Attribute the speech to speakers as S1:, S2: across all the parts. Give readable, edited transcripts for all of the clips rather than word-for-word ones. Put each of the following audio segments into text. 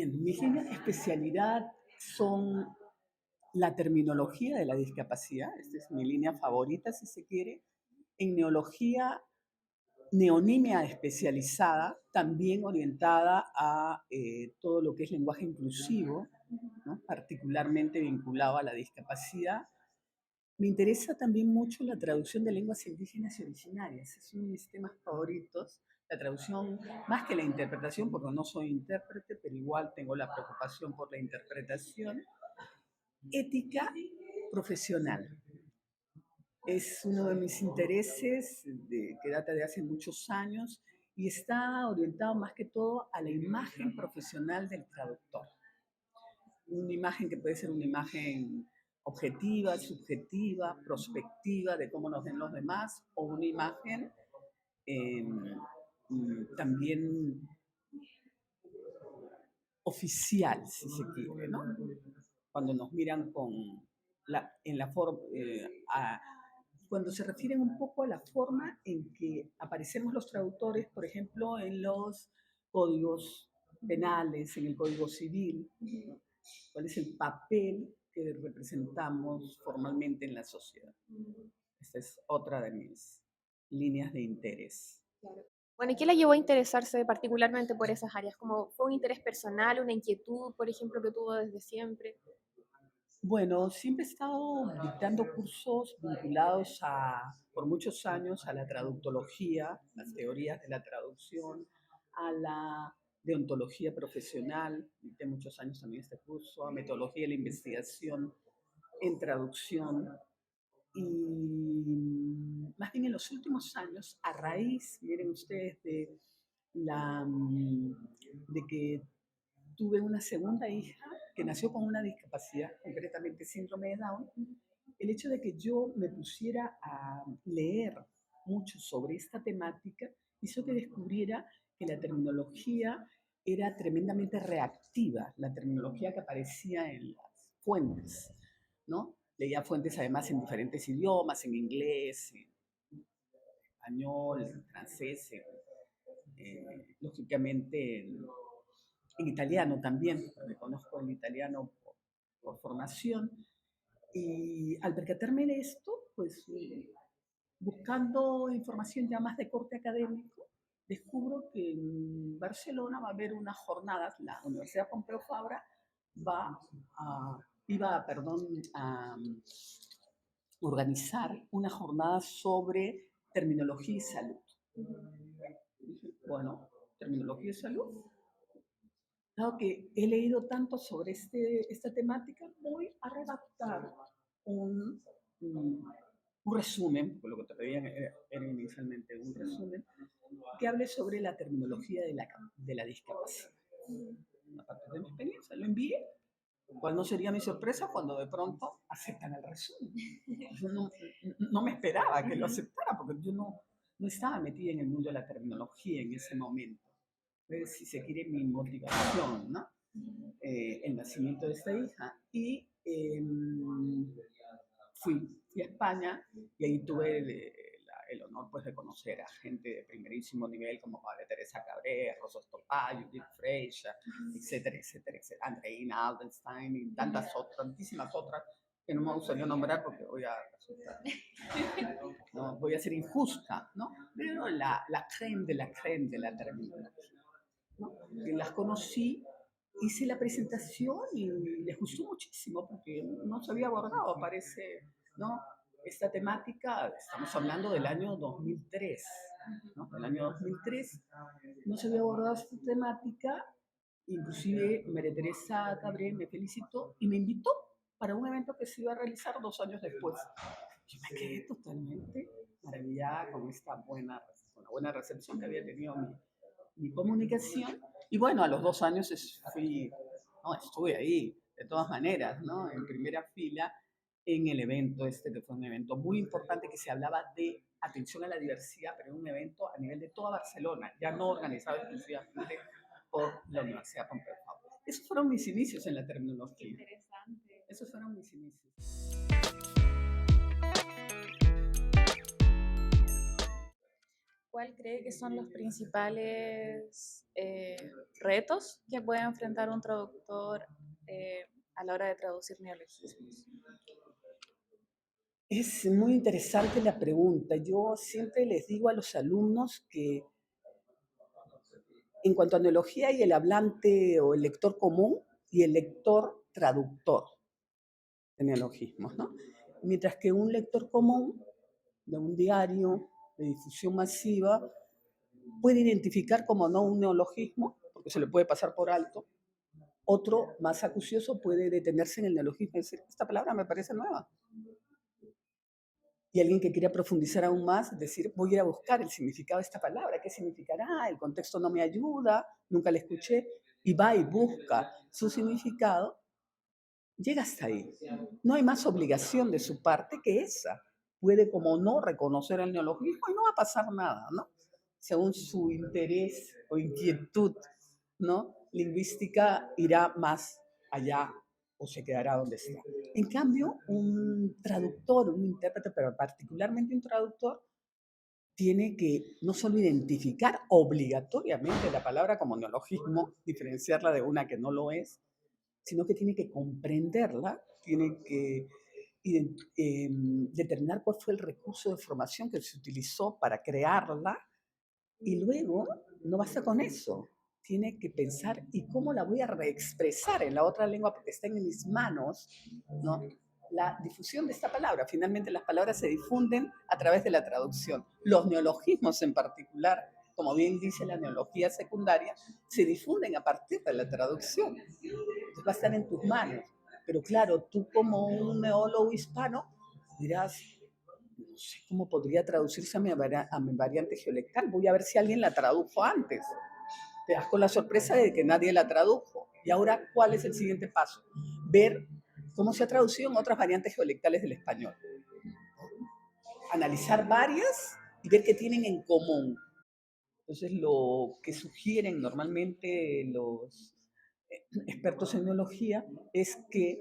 S1: Bien, mis líneas de especialidad son la terminología de la discapacidad, esta es mi línea favorita si se quiere, en neología, neonimia especializada, también orientada a todo lo que es lenguaje inclusivo, ¿no? Particularmente vinculado a la discapacidad. Me interesa también mucho la traducción de lenguas indígenas y originarias, es uno de mis temas favoritos. La traducción, más que la interpretación, porque no soy intérprete, pero igual tengo la preocupación por la interpretación. Ética profesional. Es uno de mis intereses que data de hace muchos años y está orientado más que todo a la imagen profesional del traductor. Una imagen que puede ser una imagen objetiva, subjetiva, prospectiva de cómo nos ven los demás, o una imagen eh, también oficial, si se quiere, ¿no? Cuando nos miran en la forma, cuando se refieren un poco a la forma en que aparecemos los traductores, por ejemplo, en los códigos penales, en el Código Civil, ¿no? ¿Cuál es el papel que representamos formalmente en la sociedad? Esta es otra de mis líneas de interés.
S2: Claro. Bueno, ¿y qué la llevó a interesarse particularmente por esas áreas? ¿Como fue un interés personal, una inquietud, por ejemplo, que tuvo desde siempre?
S1: Bueno, siempre he estado dictando cursos vinculados por muchos años a la traductología, las teorías de la traducción, a la deontología profesional, dicté muchos años también este curso, a metodología de la investigación en traducción. Y más bien en los últimos años, a raíz, miren ustedes, de que tuve una segunda hija que nació con una discapacidad, concretamente síndrome de Down, el hecho de que yo me pusiera a leer mucho sobre esta temática hizo que descubriera que la terminología era tremendamente reactiva, la terminología que aparecía en las fuentes, ¿no? Leía fuentes además en diferentes idiomas, en inglés, en español, en francés, lógicamente en italiano también, porque conozco el italiano por formación. Y al percatarme de esto, pues buscando información ya más de corte académico, descubro que en Barcelona va a haber unas jornadas, la Universidad Pompeu Fabra va a, iba, perdón, a organizar una jornada sobre terminología y salud. Dije, bueno, terminología y salud. Dado que he leído tanto sobre esta temática, voy a redactar un, un, un resumen, porque lo que te pedían era inicialmente un resumen, que hable sobre la terminología de la discapacidad. A partir de mi experiencia, lo envié, cual no sería mi sorpresa cuando de pronto aceptan el resumen. Yo no me esperaba que lo aceptara, porque yo no estaba metida en el mundo de la terminología en ese momento. Entonces, si se quiere, mi motivación, ¿no? El nacimiento de esta hija. Y fui a España y ahí tuve el honor pues, de conocer a gente de primerísimo nivel como María Teresa Cabrera, Rosa Estopá, Judith Freixa, etcétera, etcétera, etcétera, Andreina Aldenstein y tantas otras, tantísimas otras que no me gustaría nombrar porque voy a resultar, no, voy a ser injusta, ¿no? Pero la creme de la terminología, ¿no? Que las conocí, hice la presentación y les gustó muchísimo porque no se había abordado, parece, ¿no? Esta temática, estamos hablando del año 2003, ¿no? Del año 2003 no se había abordado esta temática, inclusive María Teresa Cabré me felicitó y me invitó para un evento que se iba a realizar 2 años después. Yo me quedé totalmente maravillada con la buena recepción que había tenido mi comunicación. Y bueno, a los 2 años no, estuve ahí, de todas maneras, ¿no? En primera fila en el evento que fue un evento muy importante que se hablaba de atención a la diversidad, pero un evento a nivel de toda Barcelona, ya no organizado exclusivamente por la Universidad Pompeu Fabra. Esos fueron mis inicios en la terminología.
S2: Interesante.
S1: Esos fueron mis inicios.
S3: ¿Cuál cree que son los principales retos que puede enfrentar un traductor a la hora de traducir neologismos?
S1: Es muy interesante la pregunta. Yo siempre les digo a los alumnos que en cuanto a neología hay el hablante o el lector común y el lector traductor de neologismos, ¿no? Mientras que un lector común de un diario de difusión masiva puede identificar como no un neologismo, porque se le puede pasar por alto. Otro más acucioso puede detenerse en el neologismo y decir, esta palabra me parece nueva. Y alguien que quiera profundizar aún más, decir, voy a ir a buscar el significado de esta palabra, qué significará, el contexto no me ayuda, nunca la escuché, y va y busca su significado, llega hasta ahí. No hay más obligación de su parte que esa. Puede como no reconocer el neologismo y no va a pasar nada, ¿no? Según su interés o inquietud, ¿no? Lingüística irá más allá o se quedará donde está. En cambio, un traductor, un intérprete, pero particularmente un traductor, tiene que no solo identificar obligatoriamente la palabra como neologismo, diferenciarla de una que no lo es, sino que tiene que comprenderla, tiene que determinar cuál fue el recurso de formación que se utilizó para crearla y luego no basta con eso. Tiene que pensar, ¿y cómo la voy a reexpresar en la otra lengua? Porque está en mis manos, ¿no? La difusión de esta palabra. Finalmente las palabras se difunden a través de la traducción. Los neologismos en particular, como bien dice la neología secundaria, se difunden a partir de la traducción. Entonces va a estar en tus manos. Pero claro, tú como un neólogo hispano dirás, no sé cómo podría traducirse a mi variante geolectal. Voy a ver si alguien la tradujo antes. Te das con la sorpresa de que nadie la tradujo. Y ahora, ¿cuál es el siguiente paso? Ver cómo se ha traducido en otras variantes geolectales del español. Analizar varias y ver qué tienen en común. Entonces, lo que sugieren normalmente los expertos en neología es que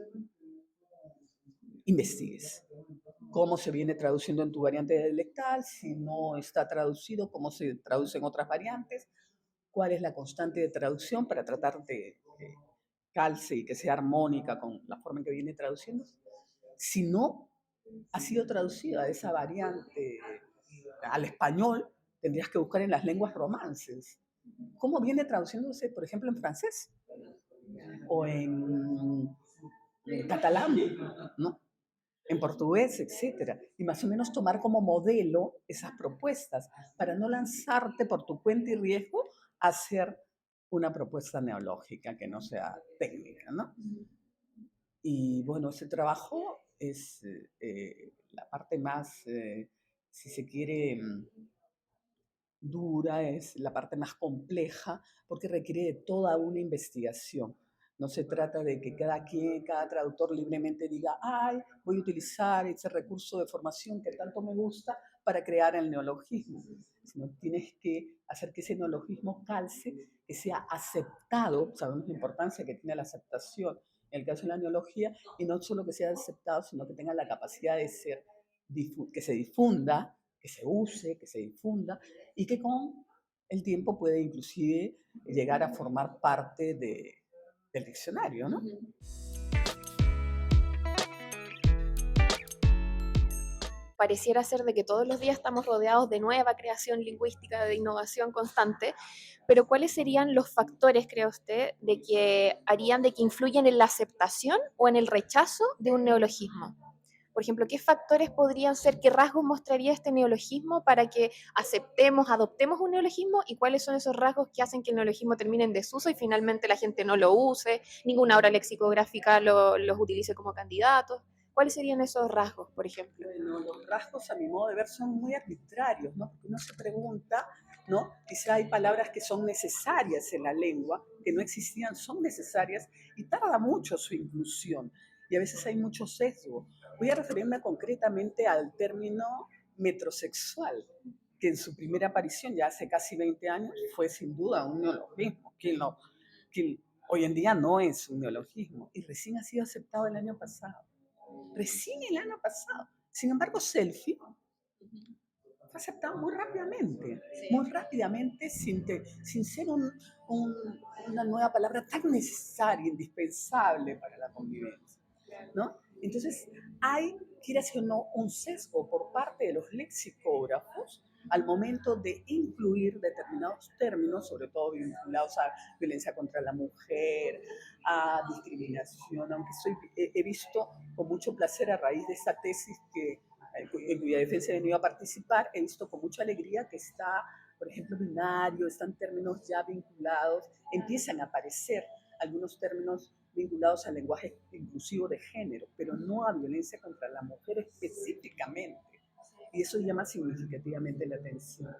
S1: investigues cómo se viene traduciendo en tu variante dialectal, si no está traducido, cómo se traduce en otras variantes, cuál es la constante de traducción para tratar de que calce y que sea armónica con la forma en que viene traduciendo. Si no ha sido traducida esa variante al español, tendrías que buscar en las lenguas romances. ¿Cómo viene traduciéndose, por ejemplo, en francés? O en catalán, ¿no? En portugués, etcétera, y más o menos tomar como modelo esas propuestas para no lanzarte por tu cuenta y riesgo a hacer una propuesta neológica que no sea técnica, ¿no? Y bueno, ese trabajo es la parte más, si se quiere, dura, es la parte más compleja, porque requiere de toda una investigación. No se trata de que cada traductor libremente diga, ay, voy a utilizar ese recurso de formación que tanto me gusta para crear el neologismo, sino tienes que hacer que ese neologismo calce, que sea aceptado, sabemos la importancia que tiene la aceptación en el caso de la neología, y no solo que sea aceptado, sino que tenga la capacidad de ser, que se difunda, que se use, que se difunda, y que con el tiempo puede inclusive llegar a formar parte del diccionario, ¿no?
S2: Pareciera ser de que todos los días estamos rodeados de nueva creación lingüística, de innovación constante, pero ¿cuáles serían los factores, cree usted, de que harían de que influyen en la aceptación o en el rechazo de un neologismo? Por ejemplo, ¿qué factores podrían ser, qué rasgos mostraría este neologismo para que aceptemos, adoptemos un neologismo y cuáles son esos rasgos que hacen que el neologismo termine en desuso y finalmente la gente no lo use, ninguna obra lexicográfica los utilice como candidatos? ¿Cuáles serían esos rasgos, por ejemplo?
S1: Bueno, los rasgos a mi modo de ver son muy arbitrarios, ¿no? Porque uno se pregunta, ¿no? Quizá hay palabras que son necesarias en la lengua, que no existían, son necesarias y tarda mucho su inclusión. Y a veces hay mucho sesgo. Voy a referirme concretamente al término metrosexual, que en su primera aparición, ya hace casi 20 años, fue sin duda un neologismo. Quien hoy en día no es un neologismo y recién ha sido aceptado el año pasado. Recién el año pasado. Sin embargo, selfie fue aceptado muy rápidamente sin ser una nueva palabra tan necesaria, indispensable para la convivencia, ¿no? Entonces, hay, quieras o no, un sesgo por parte de los lexicógrafos al momento de incluir determinados términos, sobre todo vinculados a violencia contra la mujer, a discriminación, aunque he visto con mucho placer a raíz de esta tesis en cuya defensa he venido a participar, he visto con mucha alegría que está, por ejemplo, binario, están términos ya vinculados, empiezan a aparecer algunos términos vinculados al lenguaje inclusivo de género, pero no a violencia contra la mujer específicamente. Y eso llama significativamente la atención.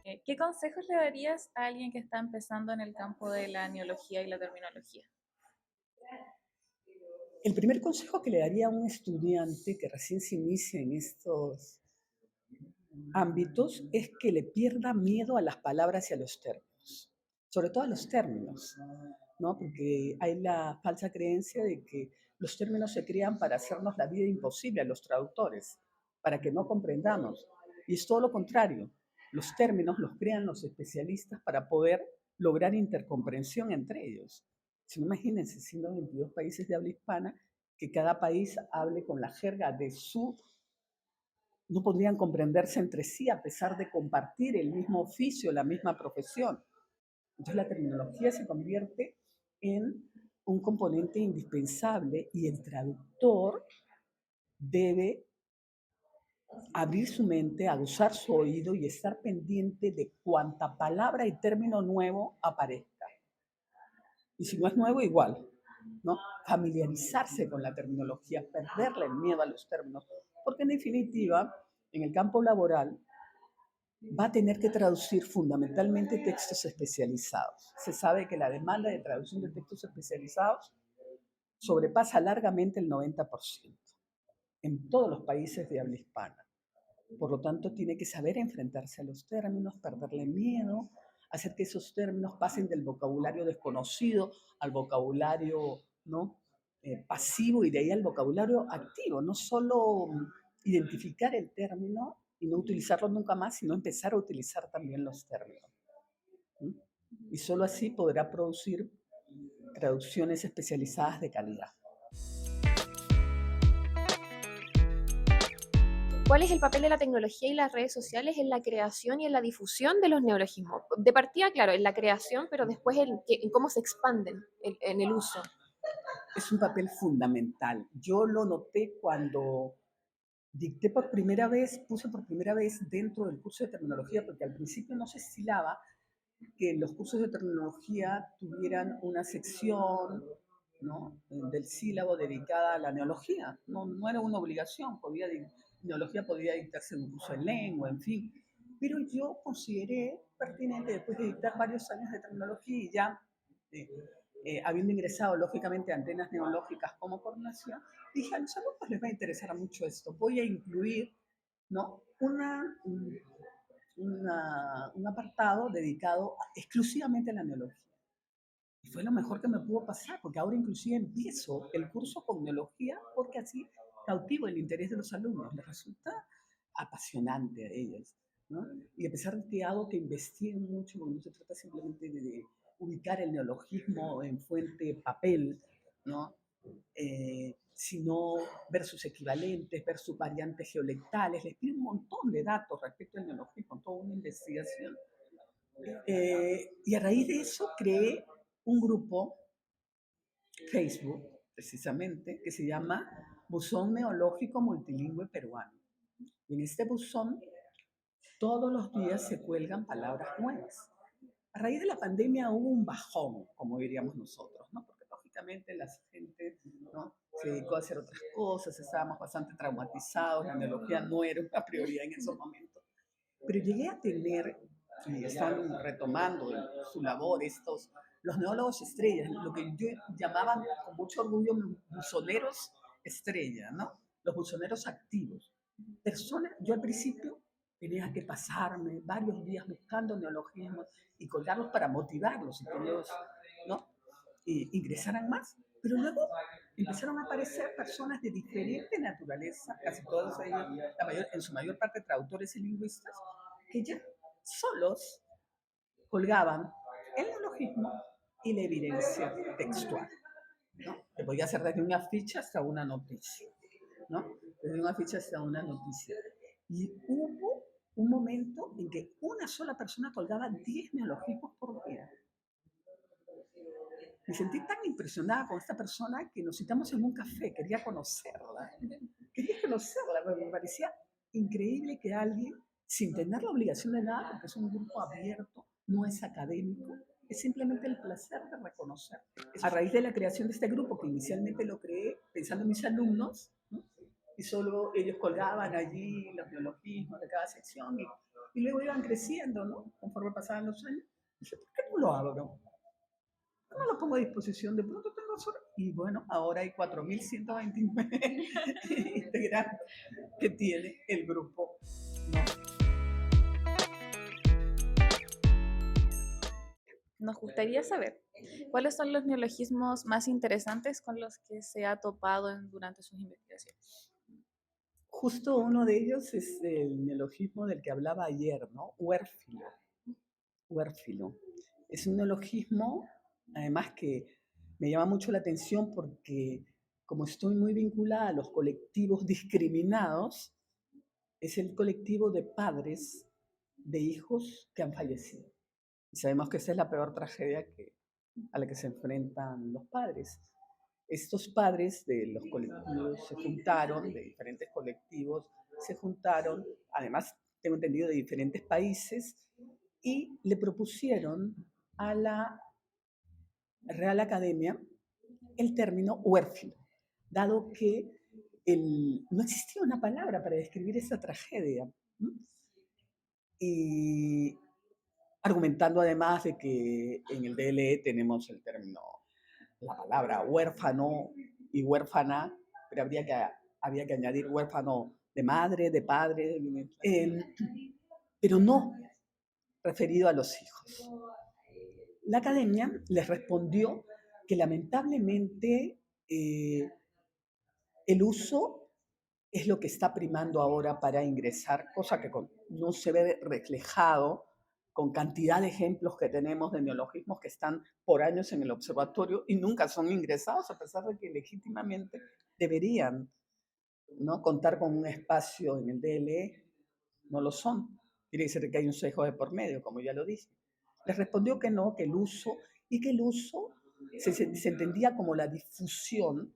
S3: ¿Qué consejos le darías a alguien que está empezando en el campo de la neología y la terminología?
S1: El primer consejo que le daría a un estudiante que recién se inicia en estos ámbitos es que le pierda miedo a las palabras y a los términos, sobre todo a los términos, ¿no? Porque hay la falsa creencia de que los términos se crean para hacernos la vida imposible a los traductores, para que no comprendamos. Y es todo lo contrario. Los términos los crean los especialistas para poder lograr intercomprensión entre ellos. Si no, imagínense, siendo 22 países de habla hispana, que cada país hable con la jerga de su... No podrían comprenderse entre sí a pesar de compartir el mismo oficio, la misma profesión. Entonces la terminología se convierte en un componente indispensable y el traductor debe abrir su mente, aguzar su oído y estar pendiente de cuánta palabra y término nuevo aparezca. Y si no es nuevo, igual, ¿no? Familiarizarse con la terminología, perderle el miedo a los términos, porque en definitiva, en el campo laboral, va a tener que traducir fundamentalmente textos especializados. Se sabe que la demanda de traducción de textos especializados sobrepasa largamente el 90% en todos los países de habla hispana. Por lo tanto, tiene que saber enfrentarse a los términos, perderle miedo, hacer que esos términos pasen del vocabulario desconocido al vocabulario, ¿no? Pasivo y de ahí al vocabulario activo. No solo identificar el término y no utilizarlo nunca más, sino empezar a utilizar también los términos. ¿Sí? Y solo así podrá producir traducciones especializadas de calidad.
S2: ¿Cuál es el papel de la tecnología y las redes sociales en la creación y en la difusión de los neologismos? De partida, claro, en la creación, pero después en cómo se expanden en el uso.
S1: Es un papel fundamental. Yo lo noté cuando dicté por primera vez, puse por primera vez dentro del curso de terminología, porque al principio no se estilaba que los cursos de terminología tuvieran una sección, ¿no?, del sílabo dedicada a la neología. No era una obligación, neología podía dictarse en un curso de lengua, en fin. Pero yo consideré pertinente, después de dictar varios años de terminología y ya habiendo ingresado lógicamente a Antenas Neológicas como coordinación, dije a los alumnos les va a interesar mucho esto. Voy a incluir, ¿no?, un apartado dedicado exclusivamente a la neología. Y fue lo mejor que me pudo pasar, porque ahora inclusive empiezo el curso con neología, porque así cautivo el interés de los alumnos. Les resulta apasionante a ellos, ¿no? Y a pesar de que hago que investiguen mucho, porque no se trata simplemente de ubicar el neologismo en fuente papel, ¿no? Sino ver sus equivalentes, ver sus variantes geolectales. Les pido un montón de datos respecto al neologismo, toda una investigación. Y a raíz de eso creé un grupo, Facebook, precisamente, que se llama Buzón Neológico Multilingüe Peruano. Y en este buzón, todos los días se cuelgan palabras nuevas. A raíz de la pandemia hubo un bajón, como diríamos nosotros, ¿no? Porque lógicamente la gente, ¿no?, se dedicó a hacer otras cosas, estábamos bastante traumatizados, la neología no era una prioridad en esos momentos. Pero llegué a tener, y están retomando su labor los neólogos estrellas, lo que yo llamaba con mucho orgullo buzoneros estrella, ¿no? Los buzoneros activos. Yo al principio tenía que pasarme varios días buscando neologismos y colgarlos para motivarlos y que ellos, ¿no?, ingresaran más. Pero luego empezaron a aparecer personas de diferente naturaleza, casi todos ellos, en su mayor parte traductores y lingüistas, que ya solos colgaban el neologismo y la evidencia textual, ¿no? Que podía ser desde una ficha hasta una noticia, ¿no? Desde una ficha hasta una noticia. Y hubo un momento en que una sola persona colgaba 10 neologismos por día. Me sentí tan impresionada con esta persona que nos citamos en un café, quería conocerla, me parecía increíble que alguien, sin tener la obligación de nada, porque es un grupo abierto, no es académico, es simplemente el placer de reconocer. A raíz de la creación de este grupo, que inicialmente lo creé pensando en mis alumnos, ¿no? Y solo ellos colgaban allí los neologismos de cada sección y luego iban creciendo, ¿no? Conforme pasaban los años. Dije, ¿por qué no lo abro? No lo pongo a disposición, de pronto tengo suerte. Y bueno, ahora hay 4.129 integrantes que tiene el grupo, ¿no?
S3: Nos gustaría saber cuáles son los neologismos más interesantes con los que se ha topado durante sus investigaciones.
S1: Justo uno de ellos es el neologismo del que hablaba ayer, ¿no? Huérfilo. Huérfilo. Es un neologismo, además, que me llama mucho la atención porque, como estoy muy vinculada a los colectivos discriminados, es el colectivo de padres de hijos que han fallecido. Y sabemos que esa es la peor tragedia a la que se enfrentan los padres. Estos padres de los colectivos se juntaron, de diferentes colectivos, se juntaron, además tengo entendido de diferentes países, y le propusieron a la Real Academia el término huérfilo, dado que no existía una palabra para describir esa tragedia, ¿no? Y argumentando además de que en el DLE tenemos el término, la palabra huérfano y huérfana, pero había que añadir huérfano de madre, de padre, pero no referido a los hijos. La academia les respondió que lamentablemente el uso es lo que está primando ahora para ingresar, cosa que no se ve reflejado con cantidad de ejemplos que tenemos de neologismos que están por años en el observatorio y nunca son ingresados, a pesar de que legítimamente deberían, ¿no?, contar con un espacio en el DLE. No lo son. Quiere decir que hay un sesgo de por medio, como ya lo dije. Les respondió que no, que el uso se entendía como la difusión,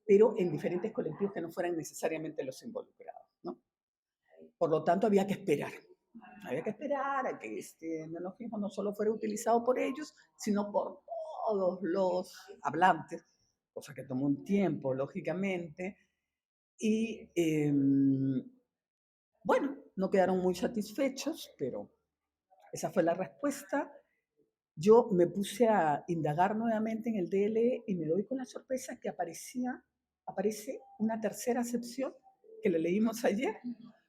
S1: pero en diferentes colectivos que no fueran necesariamente los involucrados, ¿no? Por lo tanto, había que esperar a que este neologismo no solo fuera utilizado por ellos, sino por todos los hablantes, cosa que tomó un tiempo, lógicamente, y bueno, no quedaron muy satisfechos, pero esa fue la respuesta. Yo me puse a indagar nuevamente en el DLE y me doy con la sorpresa que aparece una tercera acepción que le leímos ayer,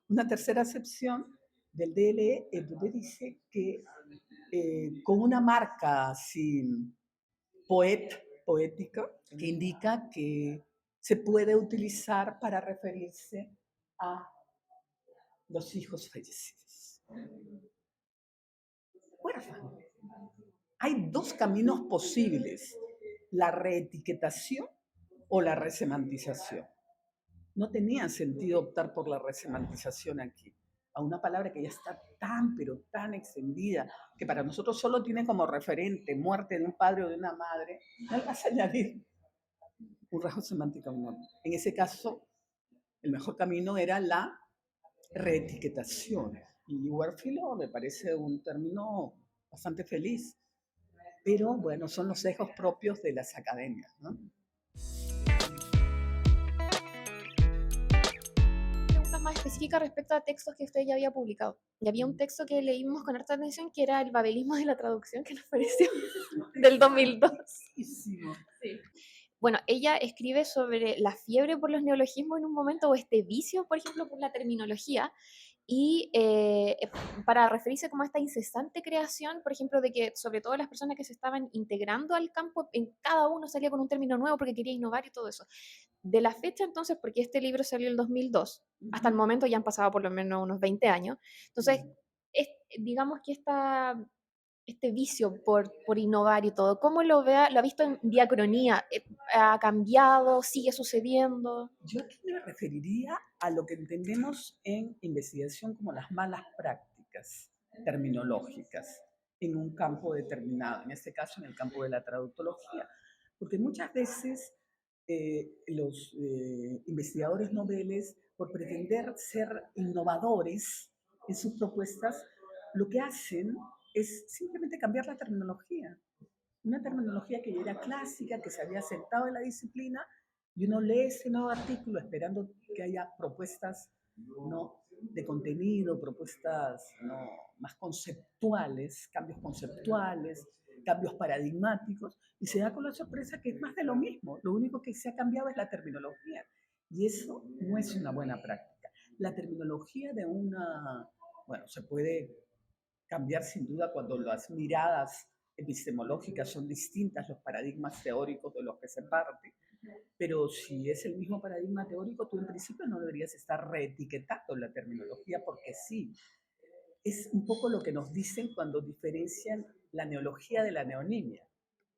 S1: una tercera acepción del DLE, donde dice que con una marca así poética, que indica que se puede utilizar para referirse a los hijos fallecidos. Huérfano. Hay dos caminos posibles, la reetiquetación o la resemantización. No tenía sentido optar por la resemantización aquí, a una palabra que ya está tan, pero tan extendida, que para nosotros solo tiene como referente muerte de un padre o de una madre, no le vas a añadir un rasgo semántico a un nombre. En ese caso, el mejor camino era la reetiquetación. Y huérfilo me parece un término bastante feliz. Pero bueno, son los sesgos propios de las academias, ¿no?
S2: Preguntas más específicas respecto a textos que usted ya había publicado. Y había un texto que leímos con harta atención que era el babelismo de la traducción, que nos pareció del 2002.
S1: Sí.
S2: Bueno, ella escribe sobre la fiebre por los neologismos en un momento, o este vicio, por ejemplo, por la terminología, y para referirse como a esta incesante creación, por ejemplo, de que sobre todo las personas que se estaban integrando al campo, en cada uno salía con un término nuevo porque quería innovar y todo eso. De la fecha entonces, porque este libro salió en el 2002, hasta el momento ya han pasado por lo menos unos 20 años, entonces digamos que este vicio por innovar y todo, ¿cómo lo ha visto en diacronía? ¿Ha cambiado? ¿Sigue sucediendo?
S1: Yo aquí me referiría a lo que entendemos en investigación como las malas prácticas terminológicas en un campo determinado, en este caso en el campo de la traductología, porque muchas veces los investigadores noveles, por pretender ser innovadores en sus propuestas, lo que hacen es simplemente cambiar la terminología. Una terminología que ya era clásica, que se había sentado en la disciplina, y uno lee ese nuevo artículo esperando que haya propuestas, ¿no?, de contenido, propuestas, ¿no?, más conceptuales, cambios paradigmáticos, y se da con la sorpresa que es más de lo mismo. Lo único que se ha cambiado es la terminología, y eso no es una buena práctica. La terminología de una, bueno, se puede cambiar sin duda cuando las miradas epistemológicas son distintas, los paradigmas teóricos de los que se parte, pero si es el mismo paradigma teórico, tú en principio no deberías estar reetiquetando la terminología porque sí. Es un poco lo que nos dicen cuando diferencian la neología de la neonimia.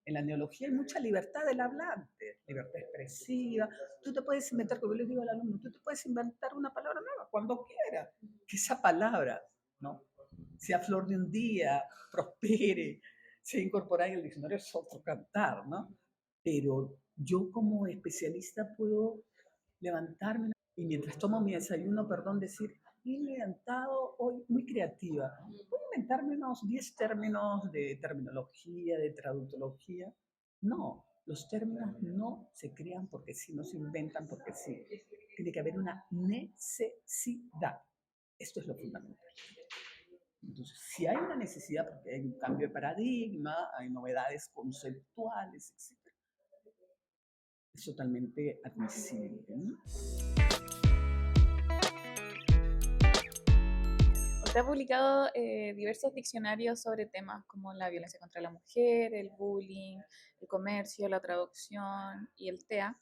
S1: En la neología hay mucha libertad del hablante, libertad expresiva. Tú te puedes inventar, como yo les digo al alumno, tú te puedes inventar una palabra nueva cuando quieras. Que esa palabra, ¿no?, sea flor de un día, prospere, sea incorporada en el diccionario, es otro cantar, ¿no? Pero yo como especialista puedo levantarme y mientras tomo mi desayuno, perdón, decir, he inventado hoy muy creativa. Voy a inventarme unos 10 términos de terminología, de traductología. No, los términos no se crean porque sí, no se inventan porque sí. Tiene que haber una necesidad. Esto es lo fundamental. Entonces, si hay una necesidad, porque hay un cambio de paradigma, hay novedades conceptuales, etc., es totalmente admisible, ¿no?
S3: Usted ha publicado diversos diccionarios sobre temas como la violencia contra la mujer, el bullying, el comercio, la traducción y el TEA.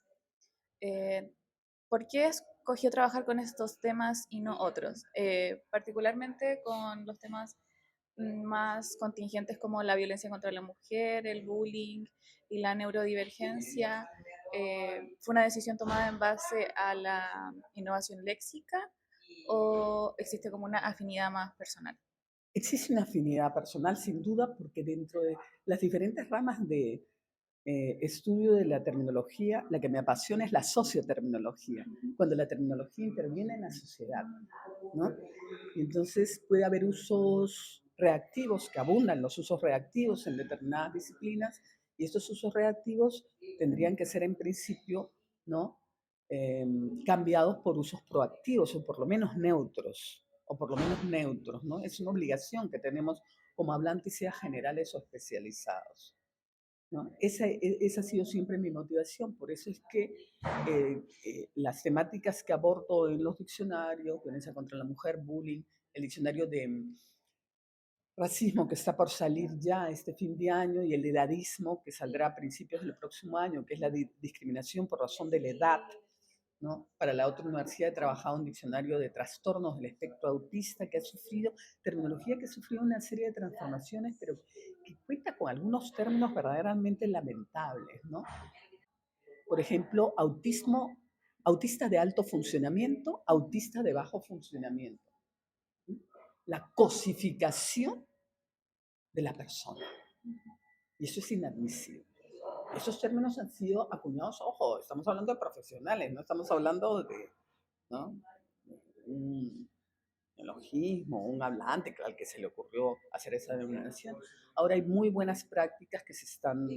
S3: Eh, ¿Por qué escogió trabajar con estos temas y no otros? Particularmente con los temas más contingentes como la violencia contra la mujer, el bullying y la neurodivergencia. ¿Fue una decisión tomada en base a la innovación léxica o existe como una afinidad más personal?
S1: Existe una afinidad personal, sin duda, porque dentro de las diferentes ramas de estudio de la terminología, la que me apasiona es la socioterminología, cuando la terminología interviene en la sociedad, ¿no? Y entonces puede haber usos reactivos, que abundan los usos reactivos en determinadas disciplinas, y estos usos reactivos tendrían que ser en principio, ¿no?, cambiados por usos proactivos o por lo menos neutros, ¿no? Es una obligación que tenemos como hablantes, sea generales o especializados, ¿no? Esa ha sido siempre mi motivación, por eso es que las temáticas que abordo en los diccionarios, violencia contra la mujer, bullying, el diccionario de racismo que está por salir ya este fin de año y el edadismo que saldrá a principios del próximo año, que es la discriminación por razón de la edad, ¿no? Para la otra universidad he trabajado un diccionario de trastornos del espectro autista que ha sufrido, terminología que ha sufrido una serie de transformaciones, pero que cuenta con algunos términos verdaderamente lamentables, ¿no? Por ejemplo, autismo, autista de alto funcionamiento, autista de bajo funcionamiento. La cosificación de la persona. Y eso es inadmisible. Esos términos han sido acuñados, ojo, estamos hablando de profesionales, no estamos hablando de, ¿no?, un neologismo, un hablante al que se le ocurrió hacer esa denominación. Ahora hay muy buenas prácticas que se están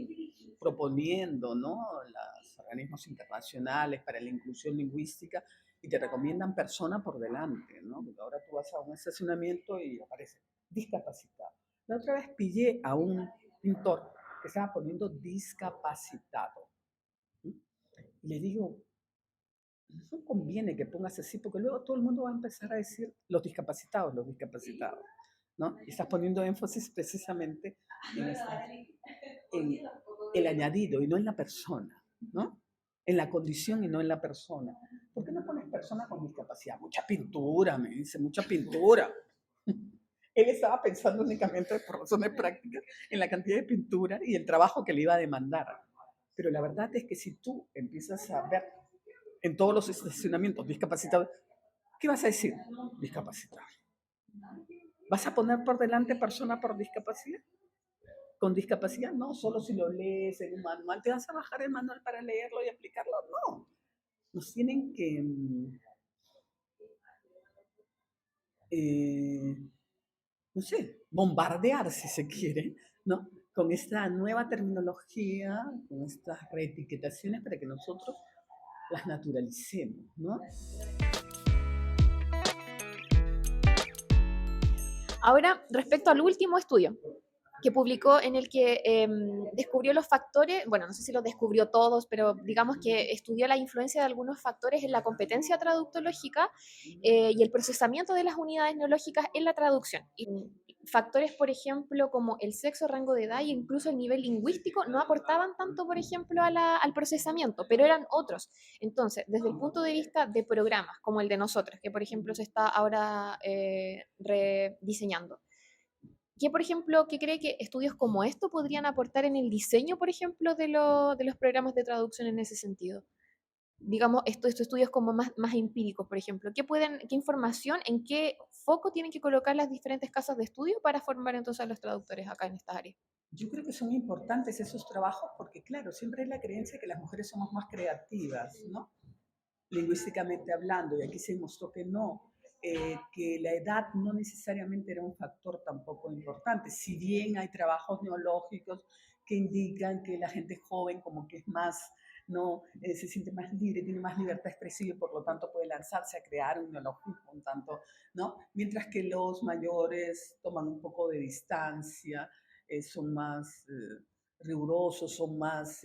S1: proponiendo, ¿no?, los organismos internacionales para la inclusión lingüística, y te recomiendan persona por delante, ¿no? Porque ahora tú vas a un estacionamiento y aparece discapacitado. La otra vez pillé a un pintor que estaba poniendo discapacitado. Y le digo, no conviene que pongas así, porque luego todo el mundo va a empezar a decir los discapacitados, ¿no? Y estás poniendo énfasis precisamente en, en el añadido y no en la persona, ¿no? En la condición y no en la persona. ¿Por qué no pones persona con discapacidad? Mucha pintura, me dice, mucha pintura. Él estaba pensando únicamente por razones prácticas en la cantidad de pintura y el trabajo que le iba a demandar. Pero la verdad es que si tú empiezas a ver en todos los estacionamientos discapacitados, ¿qué vas a decir? Discapacitado. ¿Vas a poner por delante persona por discapacidad? Con discapacidad, no, solo si lo lees en un manual, te vas a bajar el manual para leerlo y aplicarlo, no. Nos tienen que, no sé, bombardear si se quiere, ¿no? Con esta nueva terminología, con estas reetiquetaciones para que nosotros las naturalicemos, ¿no?
S2: Ahora, respecto al último estudio que publicó en el que descubrió los factores, bueno, no sé si los descubrió todos, pero digamos que estudió la influencia de algunos factores en la competencia traductológica y el procesamiento de las unidades neológicas en la traducción. Y factores, por ejemplo, como el sexo, rango de edad e incluso el nivel lingüístico no aportaban tanto, por ejemplo, al procesamiento, pero eran otros. Entonces, desde el punto de vista de programas como el de nosotros, que por ejemplo se está ahora rediseñando, ¿qué, por ejemplo, qué cree que estudios como esto podrían aportar en el diseño, por ejemplo, de los programas de traducción en ese sentido? Digamos, estos estudios como más empíricos, por ejemplo. ¿Qué información, en qué foco tienen que colocar las diferentes casas de estudio para formar entonces a los traductores acá en esta área?
S1: Yo creo que son importantes esos trabajos porque, claro, siempre hay la creencia que las mujeres somos más creativas, ¿no? Lingüísticamente hablando, y aquí se demostró que no, que la edad no necesariamente era un factor tampoco importante, si bien hay trabajos neológicos que indican que la gente joven como que es más, no se siente más libre, tiene más libertad expresiva y por lo tanto puede lanzarse a crear un neologismo un tanto, ¿no? Mientras que los mayores toman un poco de distancia, son más rigurosos, son más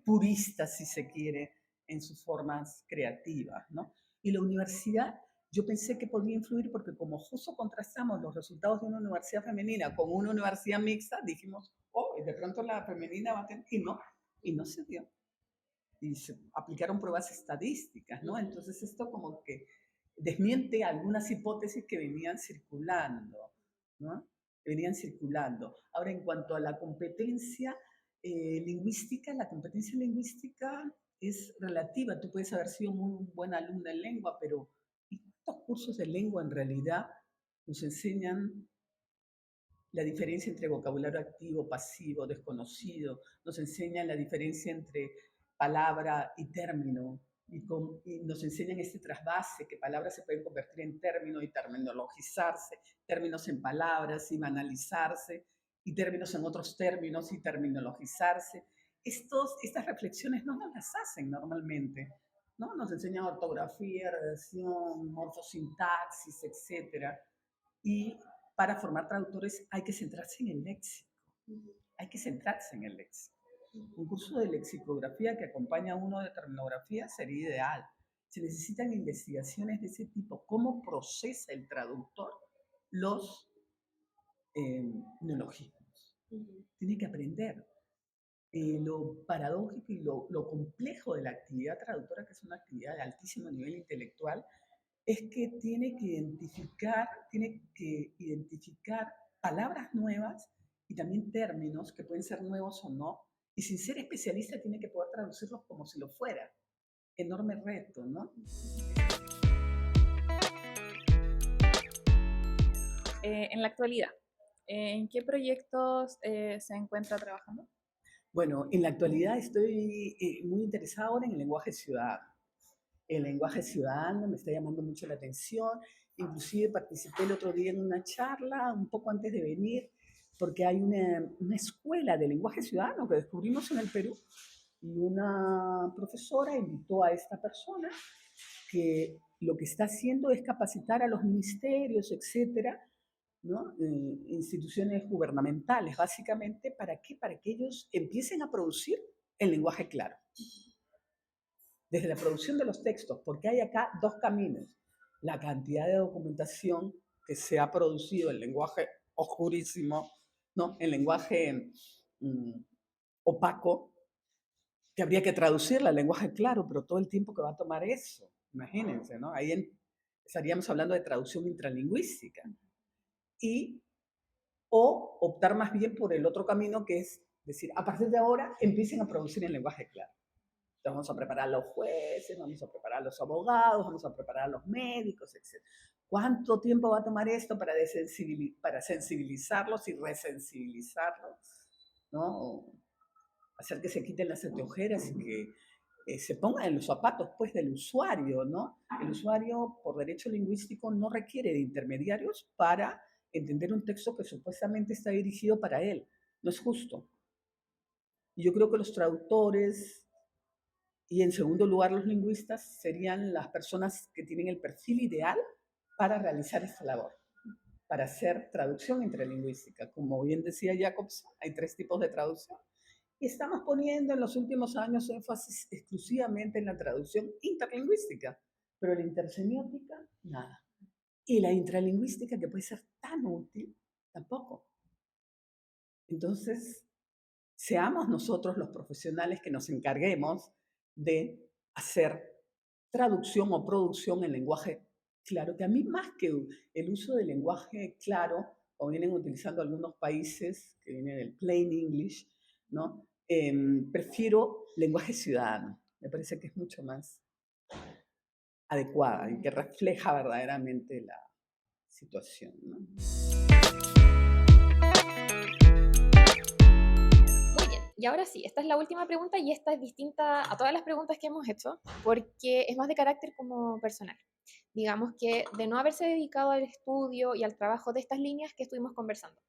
S1: puristas, si se quiere, en sus formas creativas, ¿no? Y la universidad, yo pensé que podía influir porque como justo contrastamos los resultados de una universidad femenina con una universidad mixta, dijimos, oh, de pronto la femenina va a tener, y no se dio. Y se aplicaron pruebas estadísticas, ¿no? Entonces esto como que desmiente algunas hipótesis que venían circulando, ¿no? Que venían circulando. Ahora, en cuanto a la competencia lingüística, la competencia lingüística es relativa. Tú puedes haber sido muy buena alumna en lengua, pero estos cursos de lengua en realidad nos enseñan la diferencia entre vocabulario activo, pasivo, desconocido, nos enseñan la diferencia entre palabra y término, y nos enseñan este trasvase, que palabras se pueden convertir en términos y terminologizarse, términos en palabras y banalizarse, y términos en otros términos y terminologizarse. Estas reflexiones no nos las hacen normalmente, ¿no? Nos enseñan ortografía, redacción, morfosintaxis, etcétera. Y para formar traductores hay que centrarse en el léxico, hay que centrarse en el léxico. Un curso de lexicografía que acompaña a uno de terminografía sería ideal. Se necesitan investigaciones de ese tipo. ¿Cómo procesa el traductor los neologismos? Tiene que aprender. Lo paradójico y lo complejo de la actividad traductora, que es una actividad de altísimo nivel intelectual, es que tiene que identificar palabras nuevas y también términos que pueden ser nuevos o no, y sin ser especialista tiene que poder traducirlos como si lo fuera. Enorme reto, ¿no?
S3: En la actualidad, ¿en qué proyectos se encuentra trabajando?
S1: Bueno, en la actualidad estoy muy interesada ahora en el lenguaje ciudadano. El lenguaje ciudadano me está llamando mucho la atención. Inclusive participé el otro día en una charla, un poco antes de venir, porque hay una escuela de lenguaje ciudadano que descubrimos en el Perú y una profesora invitó a esta persona que lo que está haciendo es capacitar a los ministerios, etcétera, ¿no? Instituciones gubernamentales, básicamente, ¿para qué? Para que ellos empiecen a producir el lenguaje claro. desde la producción de los textos, porque hay acá dos caminos. La cantidad de documentación que se ha producido en lenguaje oscurísimo, ¿no? En lenguaje opaco, que habría que traducirla al lenguaje claro, pero todo el tiempo que va a tomar eso, imagínense, ¿no? Ahí estaríamos hablando de traducción intralingüística. O optar más bien por el otro camino, que es decir, a partir de ahora empiecen a producir en lenguaje claro. Entonces vamos a preparar a los jueces, vamos a preparar a los abogados, vamos a preparar a los médicos, etc. ¿Cuánto tiempo va a tomar esto para sensibilizarlos y resensibilizarlos? ¿No? Hacer que se quiten las anteojeras y que se pongan en los zapatos pues, del usuario, ¿no? El usuario, por derecho lingüístico, no requiere de intermediarios para entender un texto que supuestamente está dirigido para él. No es justo. Y yo creo que los traductores y, en segundo lugar, los lingüistas serían las personas que tienen el perfil ideal para realizar esta labor, para hacer traducción interlingüística. Como bien decía Jacobson, hay 3 tipos de traducción. Y estamos poniendo en los últimos años énfasis exclusivamente en la traducción interlingüística, pero la intersemiótica, nada. Y la intralingüística, que puede ser tan útil, tampoco. Entonces, seamos nosotros los profesionales que nos encarguemos de hacer traducción o producción en lenguaje claro, que a mí más que el uso del lenguaje claro, como vienen utilizando algunos países, que vienen del plain English, ¿no? Prefiero lenguaje ciudadano. Me parece que es mucho más adecuada y que refleja verdaderamente la situación, ¿no?
S2: Muy bien, y ahora sí, esta es la última pregunta y esta es distinta a todas las preguntas que hemos hecho porque es más de carácter como personal. Digamos que de no haberse dedicado al estudio y al trabajo de estas líneas que estuvimos conversando,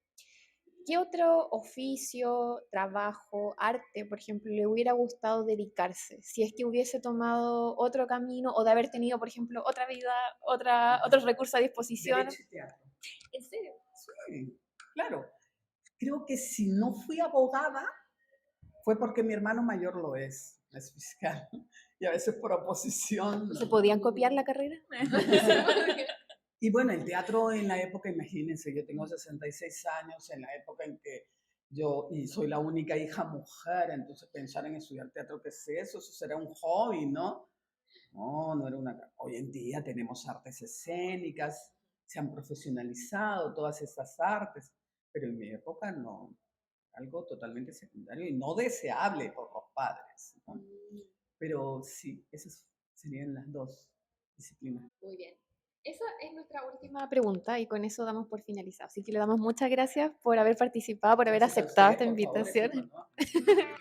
S2: ¿qué otro oficio, trabajo, arte, por ejemplo, le hubiera gustado dedicarse si es que hubiese tomado otro camino o de haber tenido, por ejemplo, otra vida, otros recursos a disposición?
S1: Derecho y teatro.
S2: ¿En serio?
S1: Sí, claro. Creo que si no fui abogada fue porque mi hermano mayor lo es fiscal. Y a veces por oposición.
S2: ¿Se podían copiar la carrera?
S1: Y bueno, el teatro en la época, imagínense, yo tengo 66 años, en la época en que y soy la única hija mujer, entonces pensar en estudiar teatro, ¿qué es eso? Eso será un hobby, ¿no? No, no era una... Hoy en día tenemos artes escénicas, se han profesionalizado todas estas artes, pero en mi época no, algo totalmente secundario y no deseable por los padres, ¿no? Pero sí, esas serían las 2 disciplinas.
S2: Muy bien. Esa es nuestra última pregunta y con eso damos por finalizado. Así que le damos muchas gracias por haber participado, por haber
S1: Gracias a
S2: aceptado
S1: ustedes,
S2: esta
S1: por favor, es un
S2: invitación.
S1: honor.